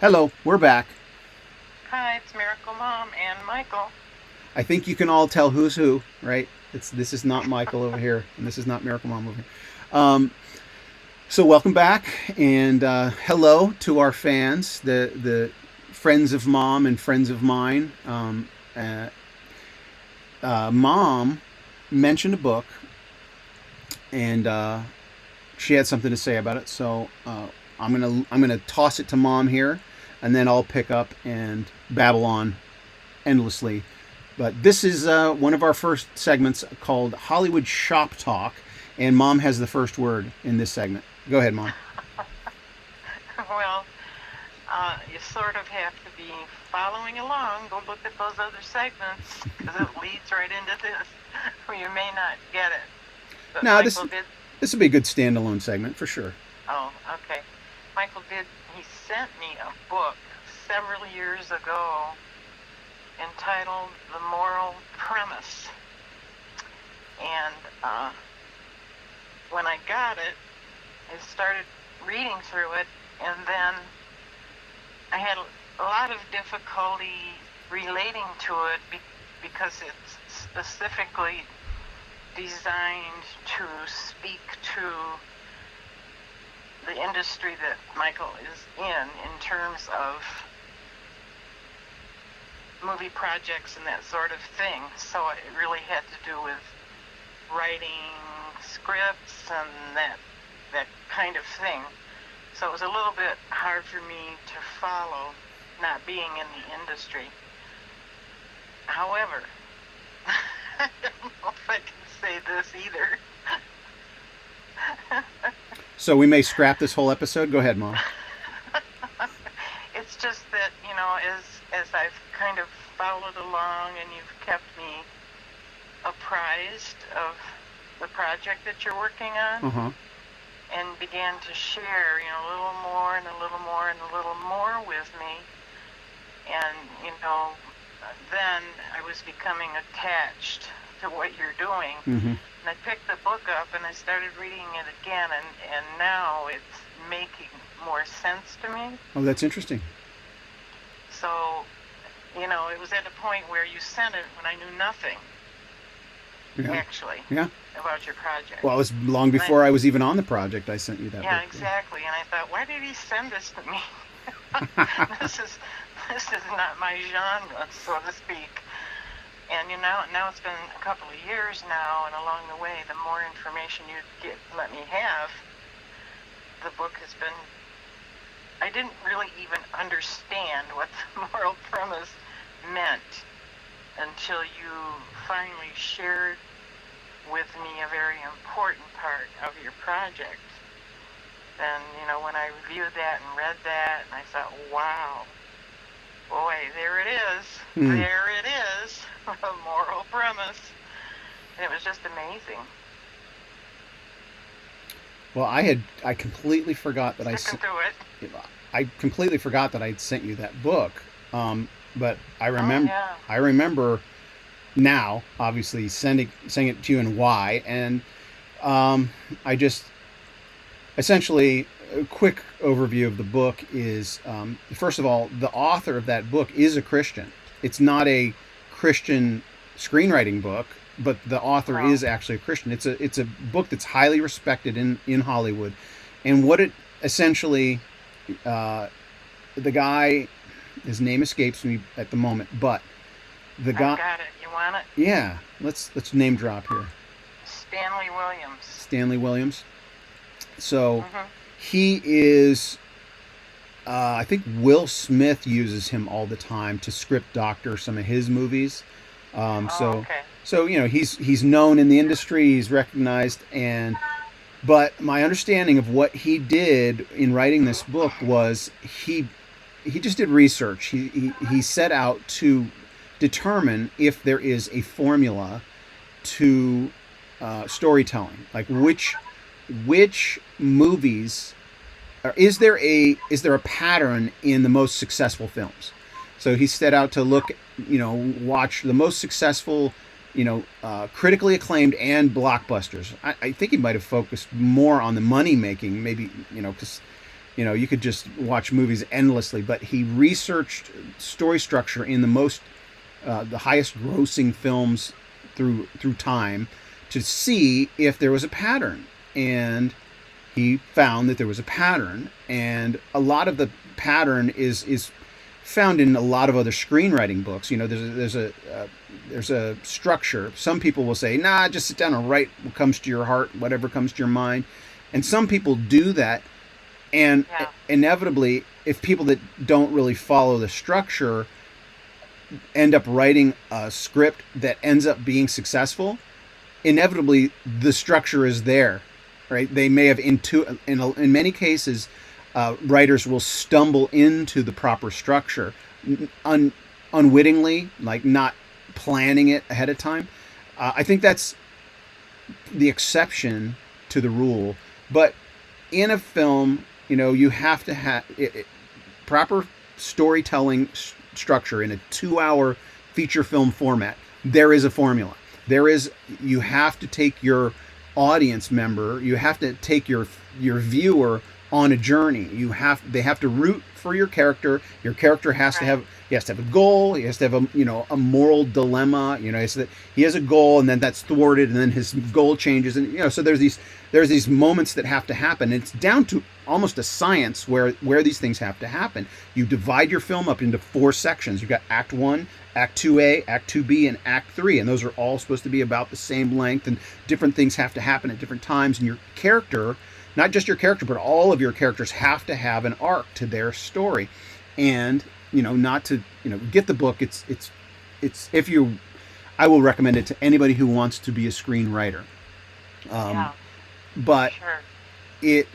Hello, we're back. Hi, it's Miracle Mom and Michael. I think you can all tell who's who, right? This is not Michael over here, and this is not Miracle Mom over here. Um, so welcome back, and hello to our fans, the friends of Mom and friends of mine. Uh, Mom mentioned a book, and she had something to say about it. So I'm gonna toss it to Mom here, and then I'll pick up and babble on endlessly. But this is one of our first segments called Hollywood Shop Talk, and Mom has the first word in this segment. Go ahead, Mom. Well, you sort of have to be following along. Go look at those other segments because it leads right into this, or you may not get it. But Now this Michael did. this would be a good standalone segment for sure. Oh, okay. Michael did. He sent me a book several years ago entitled "The Moral Premise," and when I got it, I started reading through it, and then I had a lot of difficulty relating to it because it's specifically designed to speak to the industry that Michael is in terms of movie projects and that sort of thing. So it really had to do with writing scripts and that kind of thing. So it was a little bit hard for me to follow, not being in the industry. However, I don't know if I can say this either. So we may scrap this whole episode. Go ahead, Mom. It's just that, as I've kind of followed along and you've kept me apprised of the project that you're working on, Uh huh. and began to share, a little more and a little more and a little more with me. And, then I was becoming attached to what you're doing. Mm-hmm. And I picked the book up and I started reading it again, and now it's making more sense to me. Oh, that's interesting. So, it was at a point where you sent it when I knew nothing, Yeah. actually, Yeah. about your project. Well, it was long before I was even on the project. I sent you that Yeah, book. exactly. And I thought, why did he send this to me? this is this is not my genre, so to speak. And now it's been a couple of years now, and along the way, the more information you let me have, the book has been. I didn't really even understand what the moral premise meant until you finally shared with me a very important part of your project. Then, when I reviewed that and read that, and I thought, wow, boy, there it is. Hmm. There it is, a moral premise. And it was just amazing. Well, I completely forgot that Sticking to it. I completely forgot that I'd sent you that book. But Oh, yeah. I remember now, obviously sending it to you and why. And I just essentially a quick overview of the book is first of all, the author of that book is a Christian. It's not a Christian screenwriting book, but the author Well, is actually a Christian. It's a book that's highly respected in Hollywood, and what it essentially uh, the guy, his name escapes me at the moment, but the I've guy, got it. You want it? yeah, let's name drop here. Stanley Williams. Stanley Williams. So Hmm. he is. I think Will Smith uses him all the time to script doctor some of his movies. Um, Oh, so, okay. he's known in the industry. He's recognized, and but my understanding of what he did in writing this book was he just did research. He set out to determine if there is a formula to storytelling, like which movies or is there a pattern in the most successful films. So he set out to look, watch the most successful, critically acclaimed and blockbusters. I think he might have focused more on the money making, maybe, because You could just watch movies endlessly, but he researched story structure in the highest grossing films through time to see if there was a pattern, and he found that there was a pattern, and a lot of the pattern is found in a lot of other screenwriting books. There's a structure. Some people will say, "Nah, just sit down and write what comes to your heart, whatever comes to your mind," and some people do that, and Yeah. inevitably, if people that don't really follow the structure end up writing a script that ends up being successful, inevitably the structure is there, right? They may have in many cases, writers will stumble into the proper structure unwittingly, like not planning it ahead of time. I think that's the exception to the rule. But in a film, you have to have proper storytelling structure in a 2-hour feature film format. There is a formula. You have to take your audience member, you have to take your viewer on a journey. They have to root for your character. Your character has to have a goal. He has to have a moral dilemma. He has a goal, and then that's thwarted, and then his goal changes, and so there's these moments that have to happen. It's down to almost a science where these things have to happen. You divide your film up into 4 sections. You've got Act 1, Act 2A, Act 2B, and Act 3, and those are all supposed to be about the same length, and different things have to happen at different times. And your character, not just your character, but all of your characters have to have an arc to their story. And not to get the book. It's if you, I will recommend it to anybody who wants to be a screenwriter. Yeah. But Sure. it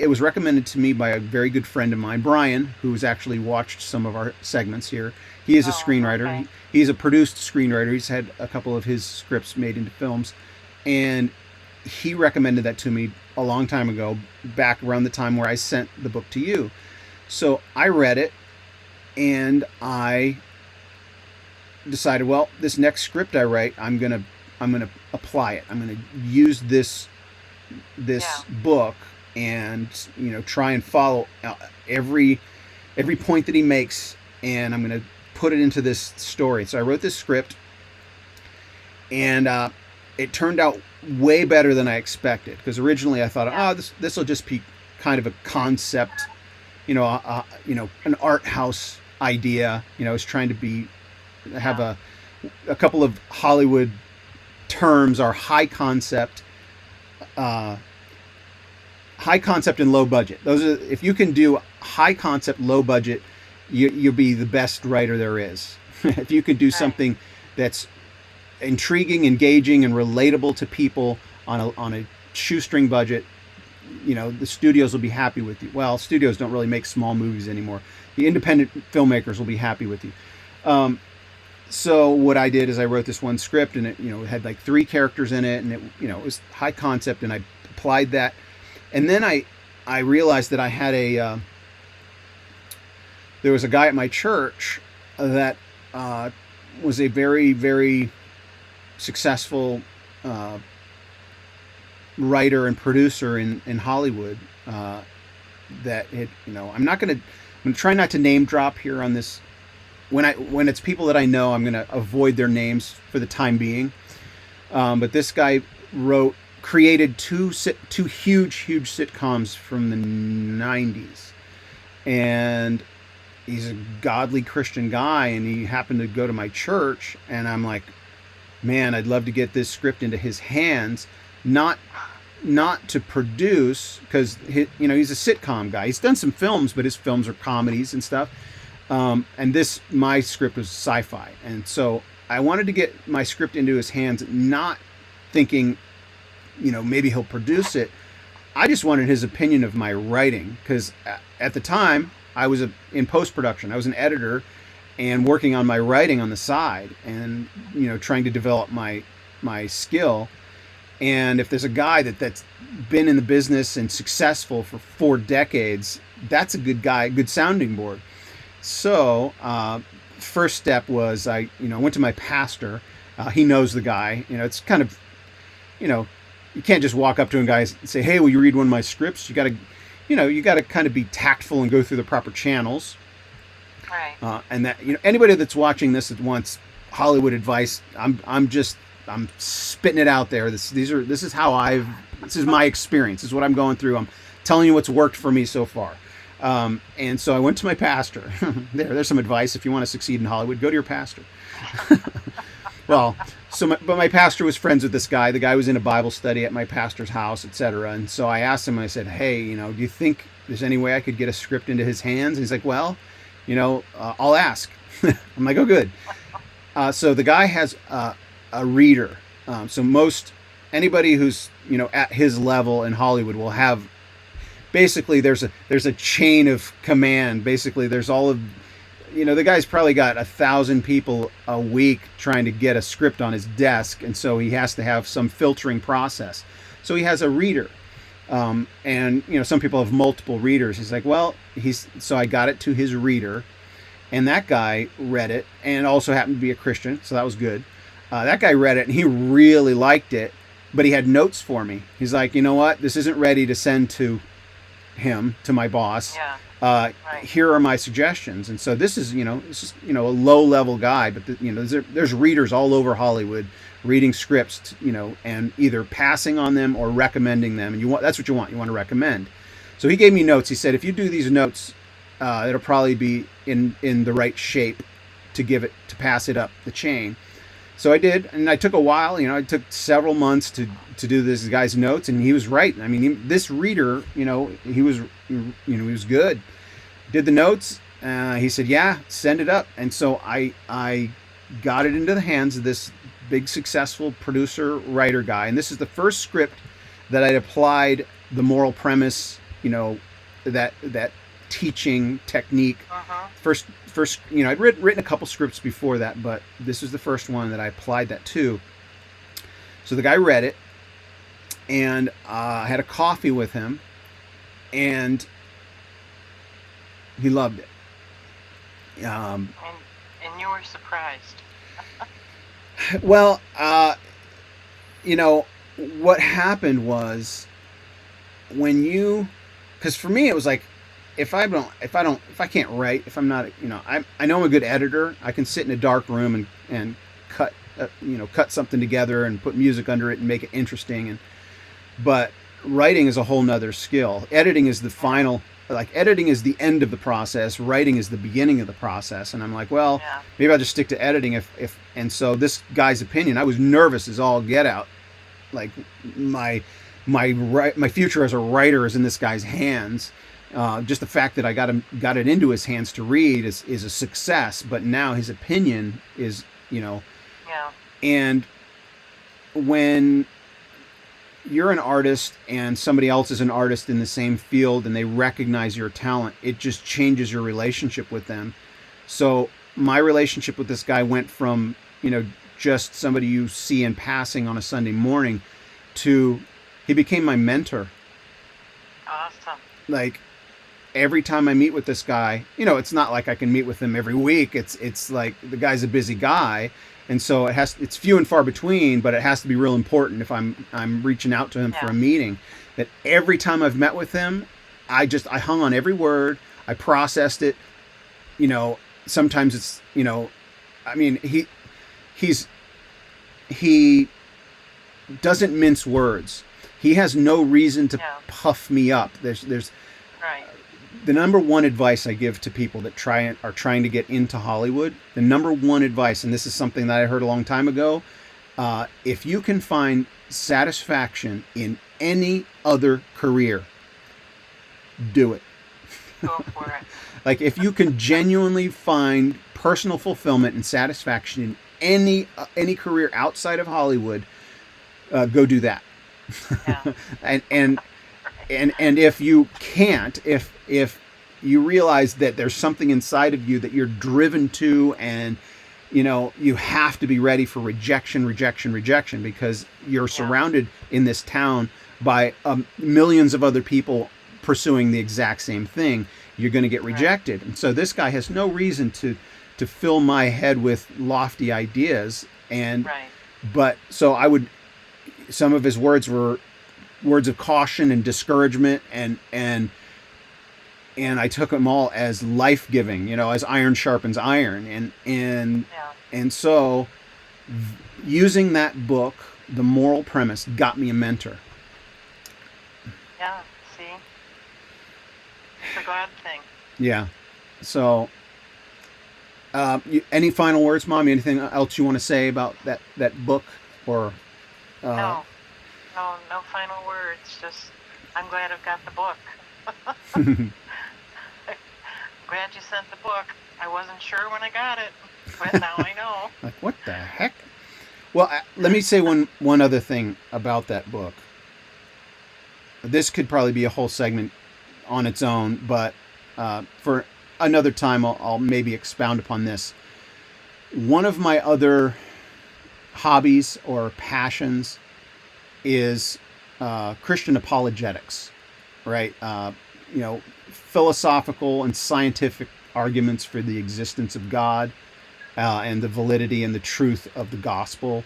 was recommended to me by a very good friend of mine, Brian, who's actually watched some of our segments here. He is a screenwriter. Okay. He's a produced screenwriter. He's had a couple of his scripts made into films, and he recommended that to me a long time ago, back around the time where I sent the book to you. So I read it, and I decided, well, this next script I write, I'm gonna apply it. I'm gonna use this book, and try and follow every point that he makes, and I'm gonna put it into this story. So I wrote this script, and it turned out way better than I expected, because originally I thought, this will just be kind of a concept, an art house idea. I was trying to have a couple of Hollywood terms are high concept and low budget. Those are, if you can do high concept, low budget, you'll be the best writer there is. If you can do something that's intriguing, engaging, and relatable to people on a shoestring budget, the studios will be happy with you. Well, studios don't really make small movies anymore. The independent filmmakers will be happy with you. So what I did is I wrote this one script, and it had like 3 characters in it, and it was high concept, and I applied that. And then I realized that I had there was a guy at my church that was a very, very successful writer and producer in Hollywood. That I'm going to try not to name drop here on this. When it's people that I know, I'm going to avoid their names for the time being. But this guy created two huge sitcoms from the 90s, and he's a godly Christian guy, and he happened to go to my church, and I'm like, man, I'd love to get this script into his hands, not to produce, because he's a sitcom guy. He's done some films, but his films are comedies and stuff. And my script was sci-fi, and so I wanted to get my script into his hands, not thinking, maybe he'll produce it. I just wanted his opinion of my writing, because at the time I was in post-production. I was an editor and working on my writing on the side, and trying to develop my skill. And if there's a guy that's been in the business and successful for 4 decades, that's a good guy, good sounding board. So first step was I went to my pastor. He knows the guy. It's kind of, you can't just walk up to a guy and say, hey, will you read one of my scripts? You got to you got to kind of be tactful and go through the proper channels. Right. And that, anybody that's watching this that wants Hollywood advice, I'm spitting it out there. This is my experience. This is what I'm going through. I'm telling you what's worked for me so far. And so I went to my pastor. There's some advice. If you want to succeed in Hollywood, go to your pastor. Well, but my pastor was friends with this guy. The guy was in a Bible study at my pastor's house, etc. And so I asked him, I said, hey, do you think there's any way I could get a script into his hands? And he's like, well, I'll ask. I'm like, oh, good. So the guy has a reader. So anybody who's, at his level in Hollywood will have, basically there's a chain of command. Basically there's all of, the guy's probably got 1,000 people a week trying to get a script on his desk. And so he has to have some filtering process. So he has a reader. And some people have multiple readers. He's like, well, so I got it to his reader, and that guy read it, and also happened to be a Christian, so that was good. That guy read it, and he really liked it, but he had notes for me. He's like, you know what? This isn't ready to send to him, to my boss. Yeah. Right. Here are my suggestions. And so this is, this is, a low level guy, but there's readers all over Hollywood reading scripts, and either passing on them or recommending them. And that's what you want. You want to recommend. So he gave me notes. He said, if you do these notes, it'll probably be in the right shape to pass it up the chain. So I did, and I took a while. I took several months to do this guy's notes, and he was right. I mean, this reader, he was good. Did the notes. He said, yeah, send it up. And so I got it into the hands of this big successful producer writer guy, and this is the first script that I'd applied the moral premise, that teaching technique. First, I'd written a couple scripts before that, but this was the first one that I applied that to. So the guy read it, and I had a coffee with him, and he loved it. And you were surprised. Well, what happened was because for me it was like, if I can't write, if I'm not, I know I'm a good editor. I can sit in a dark room and cut something together and put music under it and make it interesting. But writing is a whole nother skill. Editing is editing is the end of the process. Writing is the beginning of the process. And I'm like, well, Yeah. maybe I'll just stick to editing. And so this guy's opinion, I was nervous as all get out. Like my future as a writer is in this guy's hands. Just the fact that I got it into his hands to read is a success. But now his opinion is, Yeah. and when you're an artist and somebody else is an artist in the same field and they recognize your talent, it just changes your relationship with them. So my relationship with this guy went from, just somebody you see in passing on a Sunday morning to he became my mentor. Awesome. Like every time I meet with this guy, it's not like I can meet with him every week. It's like the guy's a busy guy. And so it's few and far between, but it has to be real important if I'm reaching out to him for a meeting. That every time I've met with him, I hung on every word. I processed it. Sometimes it's, I mean, he doesn't mince words. He has no reason to puff me up. There's Right. the number one advice I give to people that are trying to get into Hollywood, the number one advice, and this is something that I heard a long time ago, if you can find satisfaction in any other career, do it. Go for it. Like if you can genuinely find personal fulfillment and satisfaction in any career outside of Hollywood, go do that. Yeah. and if you can't, if you realize that there's something inside of you that you're driven to, and you have to be ready for rejection because you're surrounded in this town by millions of other people pursuing the exact same thing, you're going to get rejected. And so this guy has no reason to fill my head with lofty ideas. And but so some of his words were words of caution and discouragement, and and I took them all as life giving, as iron sharpens iron, Yeah. and so using that book, the moral premise, got me a mentor. Yeah. See, it's a God thing. Yeah. So, any final words, Mommy? Anything else you want to say about that book, or? Uh, No, no final words. Just I'm glad I've got the book. Glad you sent the book. I wasn't sure when I got it, but now I know. like, what the heck? Well, let me say one other thing about that book. This could probably be a whole segment on its own, but for another time, I'll maybe expound upon this. One of my other hobbies or passions is Christian apologetics, right? Philosophical and scientific arguments for the existence of God, and the validity and the truth of the gospel.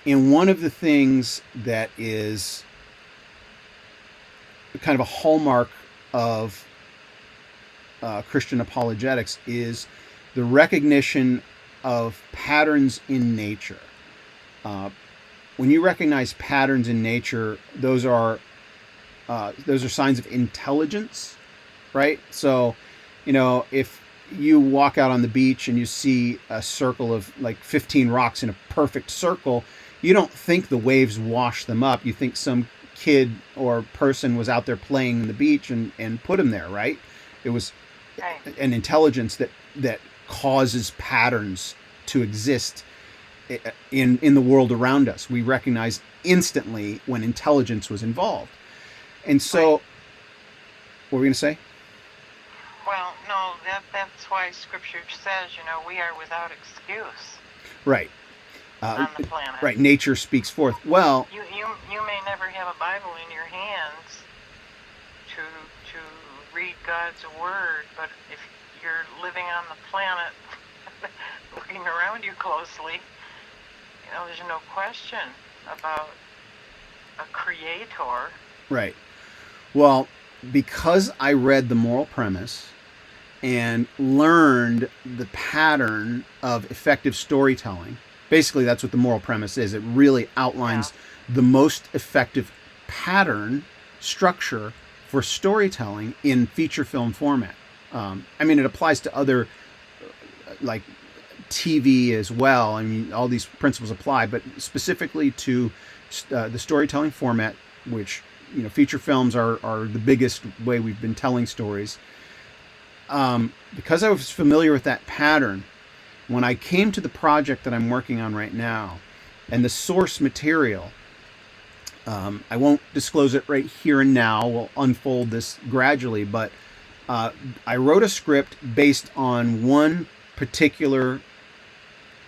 And one of the things that is kind of a hallmark of Christian apologetics is the recognition of patterns in nature. When you recognize patterns in nature, those are signs of intelligence, right? So, if you walk out on the beach and you see a circle of like 15 rocks in a perfect circle, you don't think the waves wash them up. You think some kid or person was out there playing in the beach and put them there, right? It was Right. an intelligence that causes patterns to exist in the world around us. We recognize instantly when intelligence was involved. And so, Right. what were we going to say? Well, no, that's why Scripture says, we are without excuse Right. on the planet. Right. Nature speaks forth. Well, You may never have a Bible in your hands to read God's word, but if you're living on the planet, looking around you closely, there's no question about a creator. right. Well, because I read the moral premise and learned the pattern of effective storytelling, basically that's what the moral premise is. It really outlines the most effective pattern structure for storytelling in feature film format. It applies to other like TV as well. All these principles apply, but specifically to the storytelling format, which feature films are the biggest way we've been telling stories. Because I was familiar with that pattern, when I came to the project that I'm working on right now, and the source material, I won't disclose it right here and now. We'll unfold this gradually, but I wrote a script based on one particular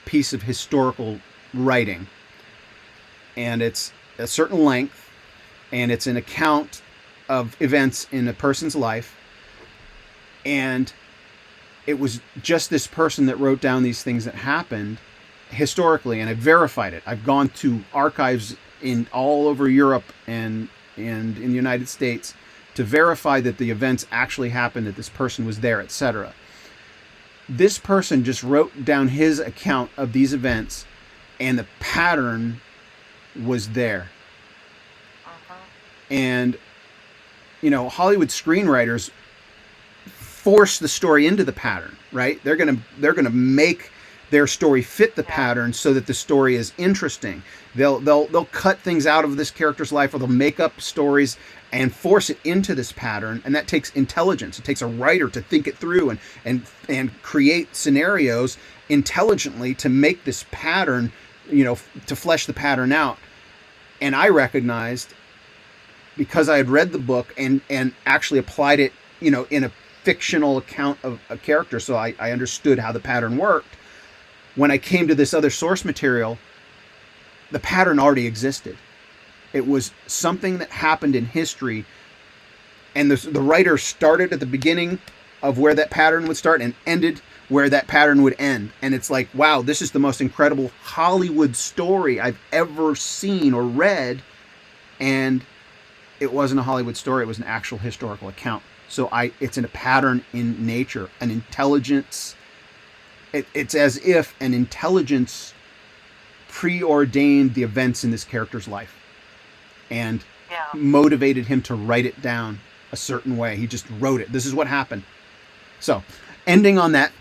piece of historical writing, and it's a certain length, and it's an account of events in a person's life, and it was just this person that wrote down these things that happened historically, and I verified it. I've gone to archives in all over Europe and in the United States to verify that the events actually happened, that this person was there, etc. This person just wrote down his account of these events, and the pattern was there. And Hollywood screenwriters force the story into the pattern, right? They're gonna make their story fit the pattern so that the story is interesting. They'll cut things out of this character's life, or they'll make up stories and force it into this pattern, and that takes intelligence. It takes a writer to think it through and create scenarios intelligently to make this pattern, to flesh the pattern out. And I recognized, because I had read the book and actually applied it, in a fictional account of a character, so I understood how the pattern worked. When I came to this other source material, the pattern already existed. It was something that happened in history, and the writer started at the beginning of where that pattern would start and ended where that pattern would end. And it's like, wow, this is the most incredible Hollywood story I've ever seen or read. And it wasn't a Hollywood story, it was an actual historical account. So it's in a pattern in nature, an intelligence. It's as if an intelligence preordained the events in this character's life and motivated him to write it down a certain way. He just wrote it. This is what happened. So, ending on that,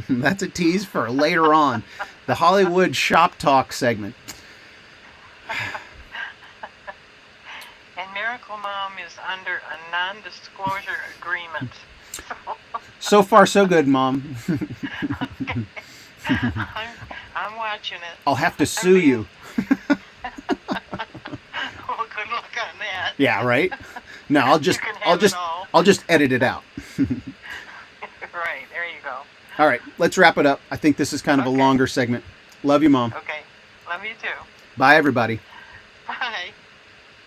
that's a tease for later on, the Hollywood Shop Talk segment. And Miracle Mom is under a non-disclosure agreement. So far, so good, Mom. Okay. I'm watching it. I'll have to sue you. Well, good luck on that. Yeah, right. No, I'll just edit it out. Right, there you go. All right, let's wrap it up. I think this is kind of a longer segment. Love you, Mom. Okay, love you too. Bye, everybody.